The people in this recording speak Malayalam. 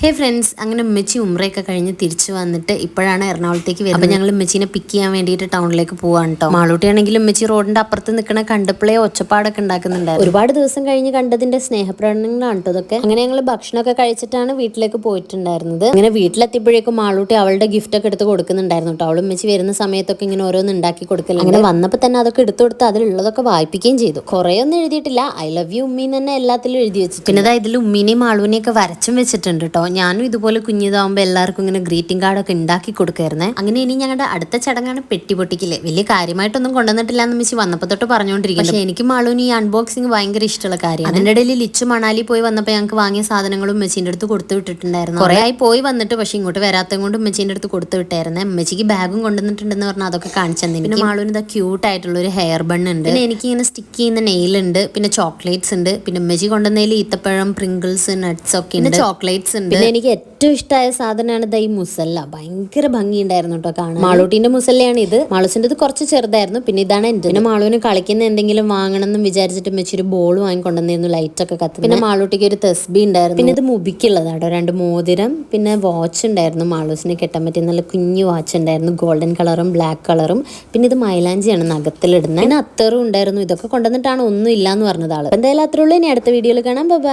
ഹേ ഫ്രണ്ട്സ്, അങ്ങനെ ഉമ്മച്ചി ഉമ്രയൊക്കെ കഴിഞ്ഞ് തിരിച്ചു വന്നിട്ട് ഇപ്പോഴാണ് എറണാകുളത്തേക്ക് വരുന്നത്. അപ്പോൾ ഞങ്ങൾ ഉമ്മച്ചീനെ പിക്ക് ചെയ്യാൻ വേണ്ടിയിട്ട് ടൗണിലേക്ക് പോവാണ് കേട്ടോ. മാളൂട്ടിയാണെങ്കിലും ഉമ്മച്ചി റോഡിന്റെ അപ്പുറത്ത് നിൽക്കണ കണ്ടപ്പോഴേ ഒച്ചപ്പാടൊക്കെ ഉണ്ടാക്കുന്നുണ്ടായിരുന്നു. ഒരുപാട് ദിവസം കഴിഞ്ഞ് കണ്ടതിന്റെ സ്നേഹപ്രകടനങ്ങളാണ് കേട്ടോ ഇതൊക്കെ. അങ്ങനെ ഞങ്ങൾ ഭക്ഷണമൊക്കെ കഴിച്ചിട്ടാണ് വീട്ടിലേക്ക് പോയിട്ടുണ്ടായിരുന്നത്. അങ്ങനെ വീട്ടിലെത്തിയപ്പോഴേക്കും മാളൂട്ടി അവളുടെ ഗിഫ്റ്റ് ഒക്കെ എടുത്ത് കൊടുക്കുന്നുണ്ടായിരുന്നു കേട്ടോ. അവളും ഉമ്മച്ചി വരുന്ന സമയത്തൊക്കെ ഇങ്ങനെ ഓരോന്ന് ഉണ്ടാക്കി കൊടുക്കലുണ്ട്. അങ്ങനെ വന്നപ്പോൾ തന്നെ അതൊക്കെ എടുത്തു കൊടുത്ത് അതിലുള്ളതൊക്കെ വായിപ്പിക്കുകയും ചെയ്തു. കുറേ ഒന്നും എഴുതിയിട്ടില്ല, ഐ ലവ് യു ഉമ്മീന്ന് തന്നെ എല്ലാത്തിലും എഴുതി വെച്ചു. പിന്നെ ഇതിൽ ഉമ്മീനെയും മാളൂനെയും ഒക്കെ വരച്ചും വെച്ചിട്ടുണ്ട് കേട്ടോ. ഞാനും ഇതുപോലെ കുഞ്ഞിതാവുമ്പോൾ എല്ലാവർക്കും ഇങ്ങനെ ഗ്രീറ്റിംഗ് കാർഡൊക്കെ ഉണ്ടാക്കി കൊടുക്കായിരുന്നേ. അങ്ങനെ ഇനി ഞങ്ങളുടെ അടുത്ത ചടങ്ങാണ് പെട്ടി പൊട്ടിക്കല്. വലിയ കാര്യമായിട്ടൊന്നും കൊണ്ടുവന്നിട്ടില്ല എന്ന് മിച്ചി വന്നപ്പോൾ തൊട്ട് പറഞ്ഞുകൊണ്ടിരിക്കും. പക്ഷേ എനിക്ക് മാളൂന് ഈ അൺബോക്സിംഗ് ഭയങ്കര ഇഷ്ടമുള്ള കാര്യമാണ്. അതിൻ്റെ ഇടയിൽ ലിച്ചു മണാലി പോയി വന്നപ്പോൾ ഞങ്ങൾക്ക് വാങ്ങിയ സാധനങ്ങളും ഉമ്മച്ചീൻ്റെ അടുത്ത് കൊടുത്തു വിട്ടിട്ടുണ്ടായിരുന്നു. കുറേ ആയി പോയി വന്നിട്ട്, പക്ഷേ ഇങ്ങോട്ട് വരാത്തത് കൊണ്ട് ഉമ്മച്ചീൻ്റെ അടുത്ത് കൊടുത്തു വിട്ടായിരുന്നേ. ഉമ്മച്ചിക്ക് ബാഗും കൊണ്ടുവന്നിട്ടുണ്ടെന്ന് പറഞ്ഞാൽ അതൊക്കെ കാണിച്ചു തന്നെ. പിന്നെ മാളൂന് ഇതാ ക്യൂട്ട് ആയിട്ടുള്ള ഒരു ഹെയർ ബൺ ഉണ്ട്. പിന്നെ എനിക്ക് ഇങ്ങനെ സ്റ്റിക്ക് ചെയ്യുന്ന നെയിൽ ഉണ്ട്, പിന്നെ ചോക്ലേറ്റ്സ് ഉണ്ട്, പിന്നെ ഉമ്മച്ചി കൊണ്ടുവന്നതിൽ ഈത്തപ്പഴം, പ്രിങ്കിൾസ്, നട്ട്സ് ഒക്കെ ഉണ്ട്, ചോക്ലേറ്റ്സ് ഉണ്ട്. പിന്നെ എനിക്ക് ഏറ്റവും ഇഷ്ടമായ സാധനമാണ് ഈ മുസല്ല. ഭയങ്കര ഭംഗിയുണ്ടായിരുന്നു കേട്ടോ കാണാൻ. മാളൂട്ടിന്റെ മുസല്ലയാണ് ഇത്. മാളൂസിന്റെ ഇത് കുറച്ച് ചെറുതായിരുന്നു. പിന്നെ ഇതാണ് എന്റെ. പിന്നെ മാളൂന് കളിക്കുന്ന എന്തെങ്കിലും വാങ്ങണം എന്ന് വിചാരിച്ചിട്ട് വെച്ചൊരു ബോൾ വാങ്ങിക്കൊണ്ടുവന്നിരുന്നു, ലൈറ്റ് ഒക്കെ കത്തി. പിന്നെ മാളൂട്ടിക്ക് ഒരു തസ്ബി ഉണ്ടായിരുന്നു. പിന്നെ ഇത് മുബിക്കുള്ളതാട്ടോ, 2 മോതിരം, പിന്നെ വാച്ച് ഉണ്ടായിരുന്നു. മാളൂസിനെ കെട്ടാൻ പറ്റിയ നല്ല കുഞ്ഞു വാച്ച് ഉണ്ടായിരുന്നു, ഗോൾഡൻ കളറും ബ്ലാക്ക് കളറും. പിന്നെ ഇത് മൈലാഞ്ചിയാണ് നഖത്തിലിടുന്നത്. പിന്നെ അത്തറും ഉണ്ടായിരുന്നു. ഇതൊക്കെ കൊണ്ടുവന്നിട്ടാണ് ഒന്നും ഇല്ലാന്ന് പറഞ്ഞത് ആള്. എന്തായാലും അത്രേ ഉള്ളൂ. ഇനി അടുത്ത വീഡിയോയിൽ കാണാം. ബൈ.